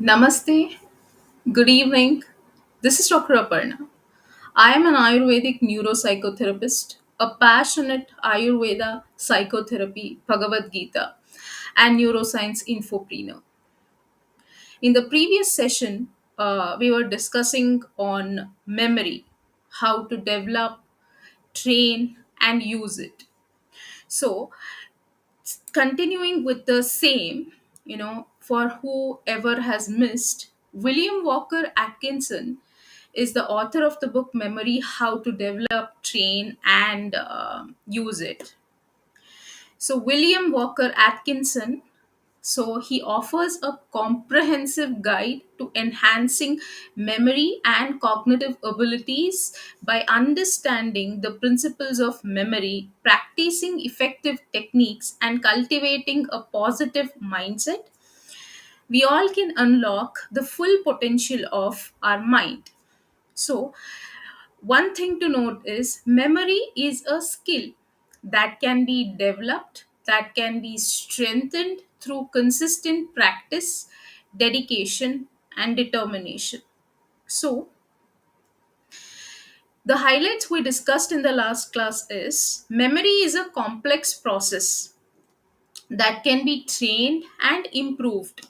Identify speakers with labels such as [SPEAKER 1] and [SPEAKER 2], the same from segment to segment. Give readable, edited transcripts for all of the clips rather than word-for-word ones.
[SPEAKER 1] Namaste, good evening. This is Dr. Aparna. I am an Ayurvedic neuropsychotherapist, a passionate Ayurveda psychotherapy, Bhagavad-Gita, and neuroscience infopreneur. In the previous session, we were discussing on memory, how to develop, train, and use it. So, continuing with the same, for whoever has missed, William Walker Atkinson is the author of the book Memory: How to Develop, Train, and Use It. So, William Walker Atkinson, he offers a comprehensive guide to enhancing memory and cognitive abilities by understanding the principles of memory, practicing effective techniques, and cultivating a positive mindset. We all can unlock the full potential of our mind. So, one thing to note is memory is a skill that can be developed, that can be strengthened through consistent practice, dedication, and determination. So, the highlights we discussed in the last class is memory is a complex process that can be trained and improved.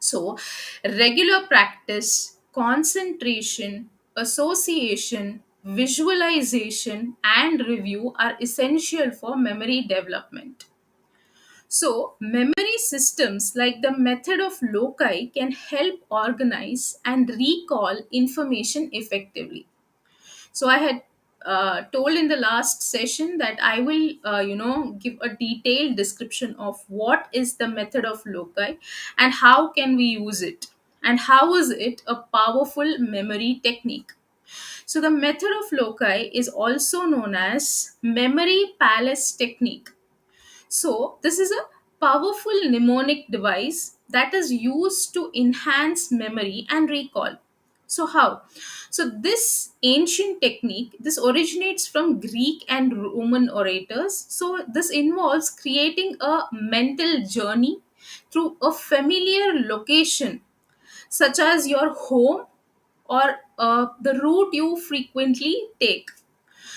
[SPEAKER 1] So, regular practice, concentration, association, visualization, and review are essential for memory development. So, memory systems like the method of loci can help organize and recall information effectively. So I had told in the last session that I will give a detailed description of what is the method of loci and how can we use it, and how is it a powerful memory technique. So the method of loci is also known as memory palace technique. So, this is a powerful mnemonic device that is used to enhance memory and recall. So, how? So, this ancient technique, this originates from Greek and Roman orators. So, this involves creating a mental journey through a familiar location, such as your home or the route you frequently take.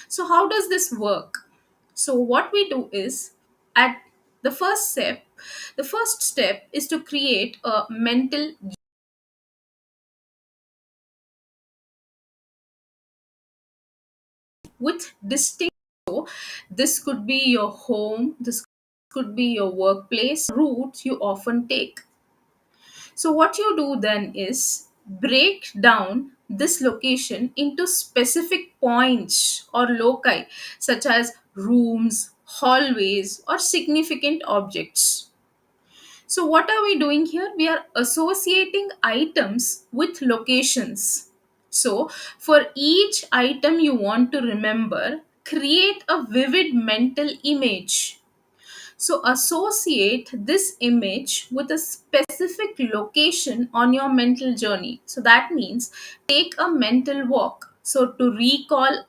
[SPEAKER 1] So, how does this work? So, what we do is at the first step, the first step is to create a mental with distinct. So, this could be your home, this could be your workplace, route you often take. So, what you do then is break down this location into specific points or loci, such as rooms, hallways, or significant objects. So, what are we doing here? We are associating items with locations. So, for each item you want to remember, create a vivid mental image. So, associate this image with a specific location on your mental journey. So, that means take a mental walk. So, to recall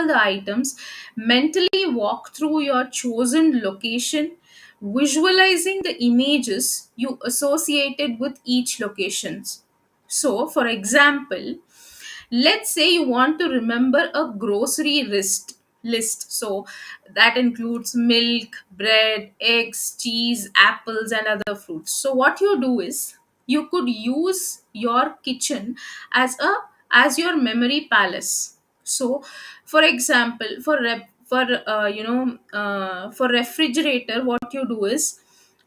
[SPEAKER 1] the items, mentally walk through your chosen location, visualizing the images you associated with each locations. So, for example, let's say you want to remember a grocery list. So that includes milk, bread, eggs, cheese, apples, and other fruits. So what you do is you could use your kitchen as a as your memory palace. So for example, for refrigerator, what you do is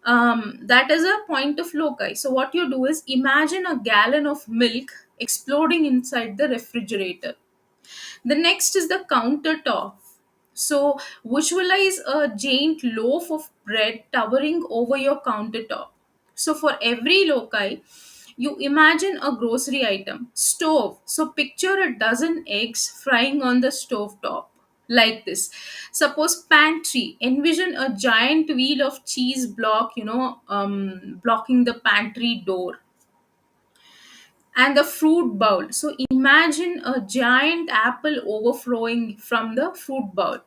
[SPEAKER 1] that is a point of loci. So what you do is imagine a gallon of milk exploding inside the refrigerator. The next is the countertop. So visualize a giant loaf of bread towering over your countertop. So for every loci, you imagine a grocery item. Stove. So picture a dozen eggs frying on the stove top. Like this. Suppose pantry. Envision a giant wheel of cheese blocking the pantry door. And the fruit bowl. So imagine a giant apple overflowing from the fruit bowl.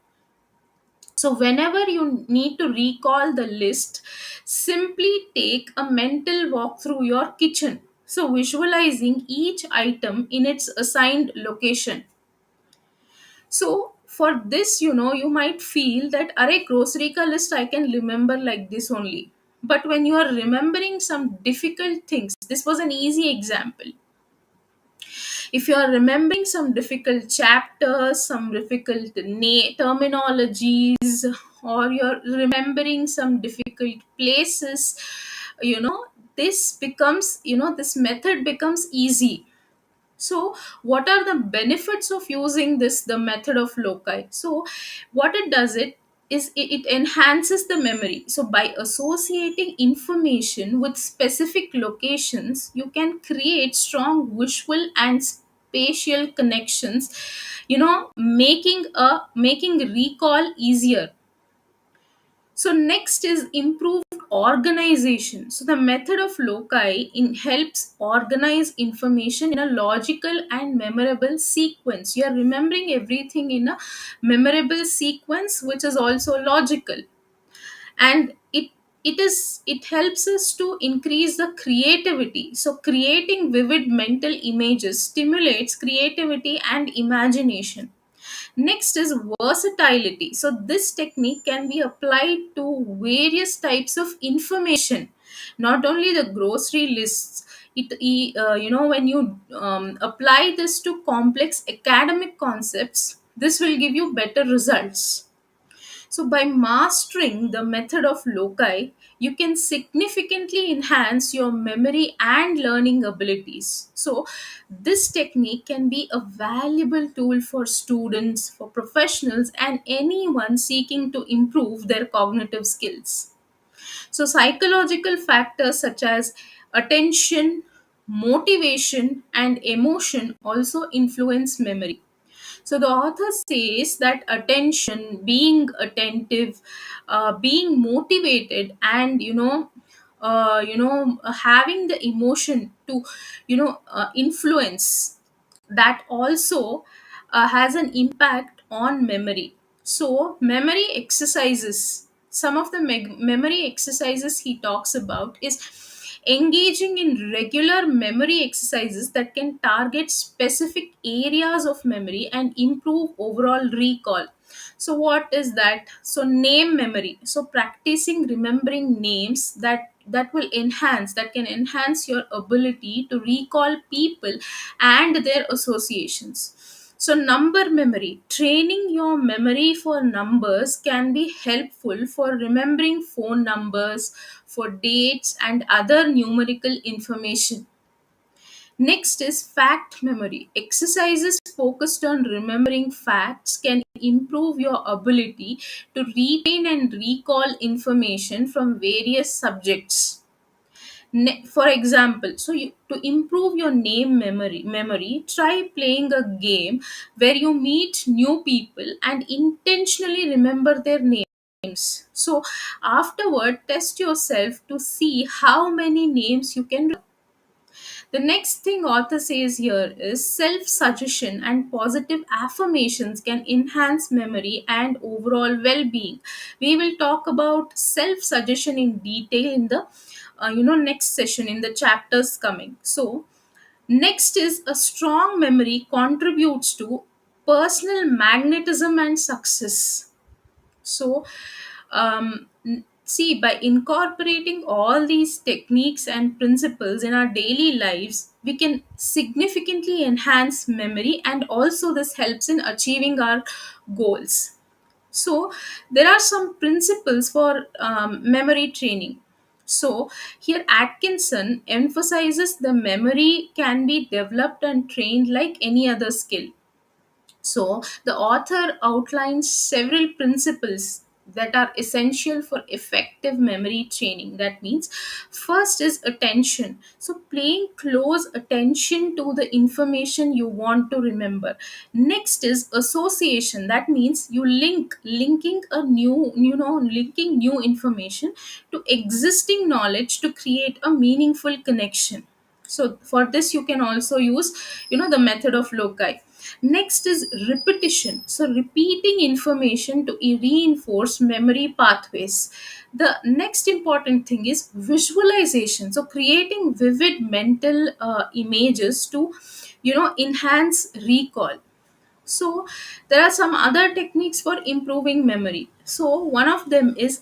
[SPEAKER 1] So whenever you need to recall the list, simply take a mental walk through your kitchen, so visualizing each item in its assigned location. So for this, you might feel that array grocery ka list I can remember like this only. But when you are remembering some difficult things, this was an easy example. If you are remembering some difficult chapters, some difficult terminologies, or you're remembering some difficult places, you know, this method becomes easy. So what are the benefits of using this, the method of loci? So what it does, it enhances the memory. So by associating information with specific locations, you can create strong visual and spatial connections, making recall easier. So next is improved organization. So the method of loci helps organize information in a logical and memorable sequence. You are remembering everything in a memorable sequence, which is also logical, and it helps us to increase the creativity. So creating vivid mental images stimulates creativity and imagination. Next is versatility. So this technique can be applied to various types of information, not only the grocery lists. When you apply this to complex academic concepts, this will give you better results. So, by mastering the method of loci, you can significantly enhance your memory and learning abilities. So, this technique can be a valuable tool for students, for professionals, and anyone seeking to improve their cognitive skills. So, psychological factors such as attention, motivation, and emotion also influence memory. So the author says that attention, being attentive, being motivated, and having the emotion to influence, that also has an impact on memory. So memory exercises. Some of the memory exercises he talks about is engaging in regular memory exercises that can target specific areas of memory and improve overall recall. So what is that? So name memory. So practicing remembering names that can enhance your ability to recall people and their associations. So number memory, training your memory for numbers can be helpful for remembering phone numbers, for dates, and other numerical information. Next is fact memory. Exercises focused on remembering facts can improve your ability to retain and recall information from various subjects. For example, to improve your name memory, try playing a game where you meet new people and intentionally remember their names. So afterward, test yourself to see how many names you can. The next thing author says here is self-suggestion and positive affirmations can enhance memory and overall well-being. We will talk about self-suggestion in detail in the next session in the chapters coming. So next is a strong memory contributes to personal magnetism and success. So, see, by incorporating all these techniques and principles in our daily lives, we can significantly enhance memory, and also this helps in achieving our goals. So, there are some principles for memory training. So, here Atkinson emphasizes the memory can be developed and trained like any other skill. So, the author outlines several principles that are essential for effective memory training. That means, first is attention. So, paying close attention to the information you want to remember. Next is association. That means you linking new information to existing knowledge to create a meaningful connection. So, for this, you can also use, the method of loci. Next is repetition. So, repeating information to reinforce memory pathways. The next important thing is visualization. So, creating vivid mental images to, enhance recall. So, there are some other techniques for improving memory. So, one of them is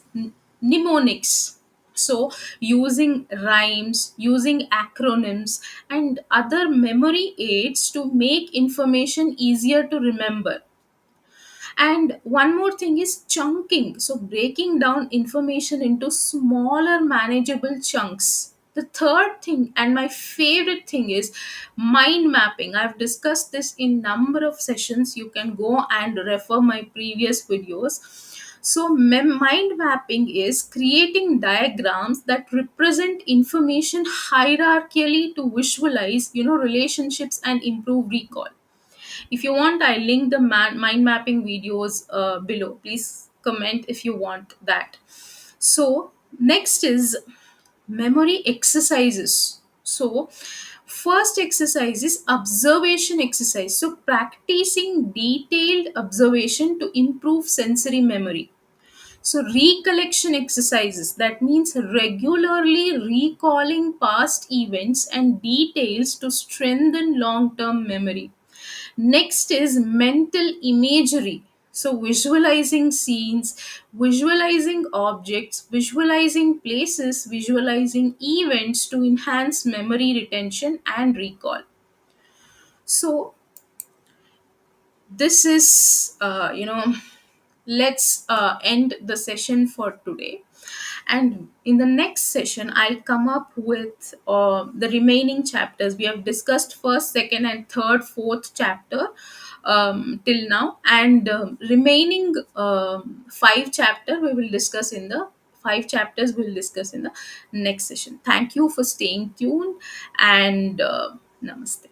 [SPEAKER 1] mnemonics. So, using rhymes, using acronyms, and other memory aids to make information easier to remember. And one more thing is chunking. So, breaking down information into smaller, manageable chunks. The third thing, and my favorite thing, is mind mapping. I've discussed this in number of sessions. You can go and refer my previous videos. So, mind mapping is creating diagrams that represent information hierarchically to visualize, relationships and improve recall. If you want, I link the mind mapping videos below. Please comment if you want that. So, next is memory exercises. So, first exercise is observation exercise. So, practicing detailed observation to improve sensory memory. So, recollection exercises, that means regularly recalling past events and details to strengthen long term memory. Next is mental imagery. So, visualizing scenes, visualizing objects, visualizing places, visualizing events to enhance memory retention and recall. So, this is, let's end the session for today. And in the next session, I'll come up with the remaining chapters. We have discussed first, second, and third, fourth chapter till now, and remaining five chapters we'll discuss in the next session. Thank you for staying tuned, and namaste.